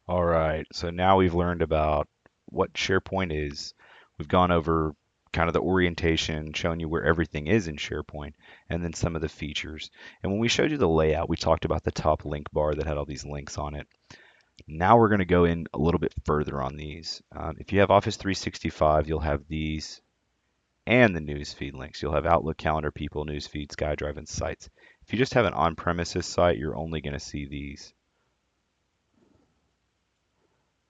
All right, so now we've learned about what SharePoint is. We've gone over kind of the orientation, showing you where everything is in SharePoint, and then some of the features. And when we showed you the layout, we talked about the top link bar that had all these links on it. Now we're going to go in a little bit further on these. If you have Office 365, you'll have these and the Newsfeed links. You'll have Outlook, Calendar, People, Newsfeed, SkyDrive, and Sites. If you just have an on-premises site, you're only going to see these.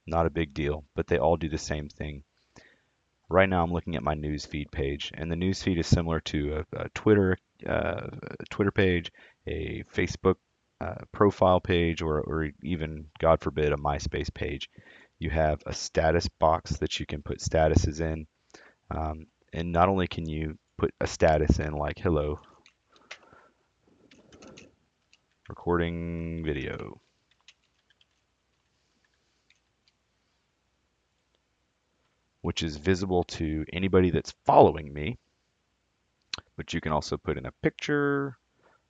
Not a big deal, but they all do the same thing. Right now, I'm looking at my newsfeed page, and the newsfeed is similar to a Twitter page, a Facebook profile page, or even, God forbid, a MySpace page. You have a status box that you can put statuses in, and not only can you put a status in like "Hello, recording video," which is visible to anybody that's following me, but you can also put in a picture.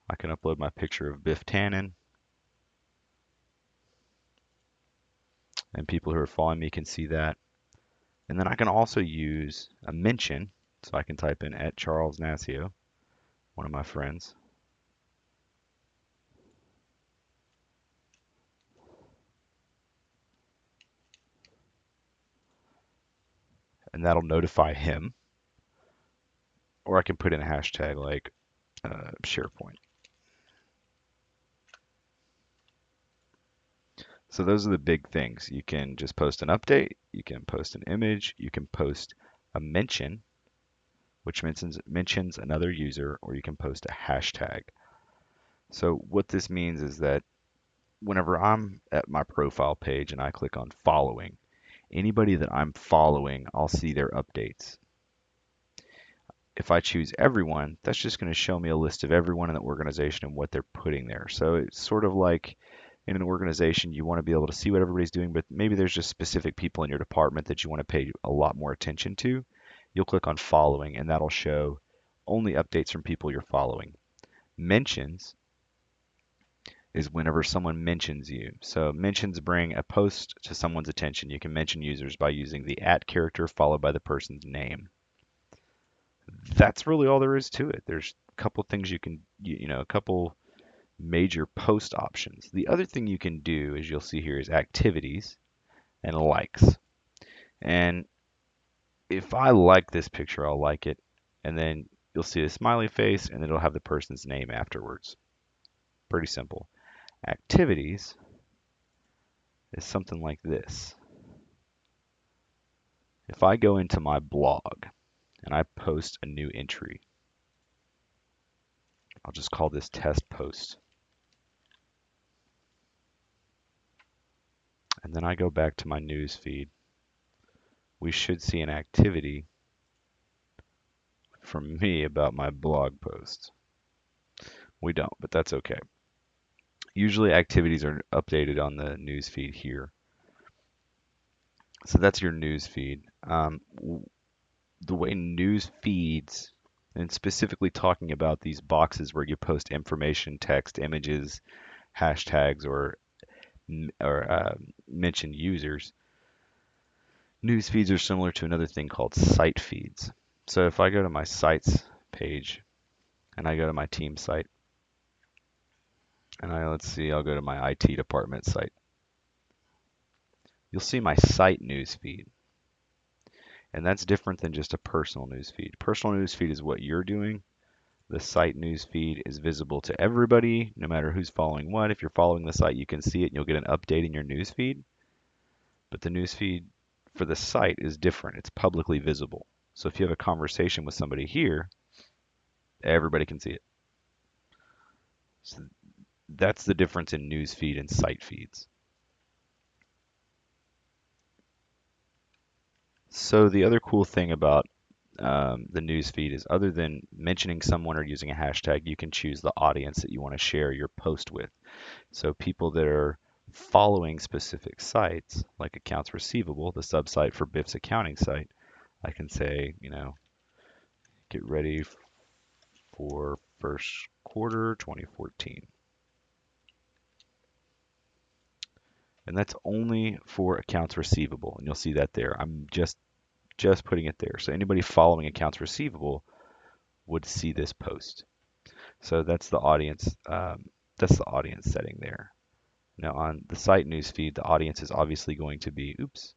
I can upload my picture of Biff Tannen, and people who are following me can see that. And then I can also use a mention. So I can type in at Charles Nassio, one of my friends, and that'll notify him. Or I can put in a hashtag like SharePoint. So those are the big things. You can just post an update, you can post an image, you can post a mention, which mentions another user, or you can post a hashtag. So what this means is that whenever I'm at my profile page and I click on following, anybody that I'm following, I'll see their updates. If I choose everyone, that's just going to show me a list of everyone in the organization and what they're putting there. So it's sort of like in an organization, you want to be able to see what everybody's doing, but maybe there's just specific people in your department that you want to pay a lot more attention to. You'll click on following, and that'll show only updates from people you're following. Mentions is whenever someone mentions you. So mentions bring a post to someone's attention. You can mention users by using the at character followed by the person's name. That's really all there is to it. There's a couple things you can, a couple major post options. The other thing you can do, as you'll see here, is activities and likes. And if I like this picture, I'll like it. And then you'll see a smiley face, and it'll have the person's name afterwards. Pretty simple. Activities is something like this. If I go into my blog and I post a new entry, I'll just call this test post. And then I go back to my news feed. We should see an activity from me about my blog post. We don't, but that's okay. Usually activities are updated on the news feed here. So that's your news feed. The way news feeds, and specifically talking about these boxes where you post information, text, images, hashtags, or mention users, news feeds are similar to another thing called site feeds. So if I go to my sites page and I go to my team site, and let's see, I'll go to my IT department site. You'll see my site news feed. And that's different than just a personal news feed. Personal news feed is what you're doing. The site news feed is visible to everybody, no matter who's following what. If you're following the site, you can see it and you'll get an update in your news feed. But the news feed for the site is different. It's publicly visible. So if you have a conversation with somebody here, everybody can see it. So that's the difference in news feed and site feeds. So the other cool thing about the news feed is other than mentioning someone or using a hashtag, you can choose the audience that you want to share your post with. So people that are following specific sites, like accounts receivable, the subsite for Biff's accounting site, I can say, get ready for first quarter 2014. And that's only for accounts receivable. And you'll see that there. I'm just putting it there. So anybody following accounts receivable would see this post. So that's the audience setting there. Now on the site newsfeed, the audience is obviously going to be, oops,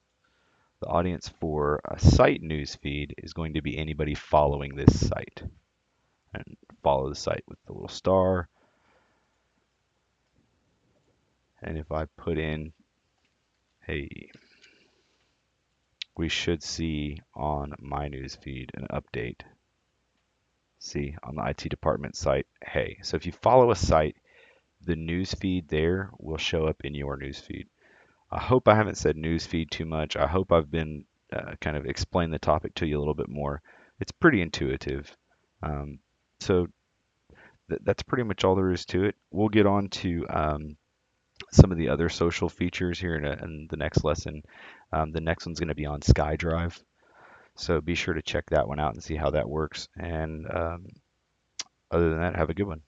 the audience for a site newsfeed is going to be anybody following this site. And follow the site with the little star. And if I put in, hey, we should see on my newsfeed an update. See on the IT department site, hey. So if you follow a site, the newsfeed there will show up in your newsfeed. I hope I haven't said newsfeed too much. I hope I've been kind of explained the topic to you a little bit more. It's pretty intuitive. Um, so that's pretty much all there is to it. We'll get on to some of the other social features here in the next lesson. The next one's going to be on SkyDrive. So be sure to check that one out and see how that works. And other than that, have a good one.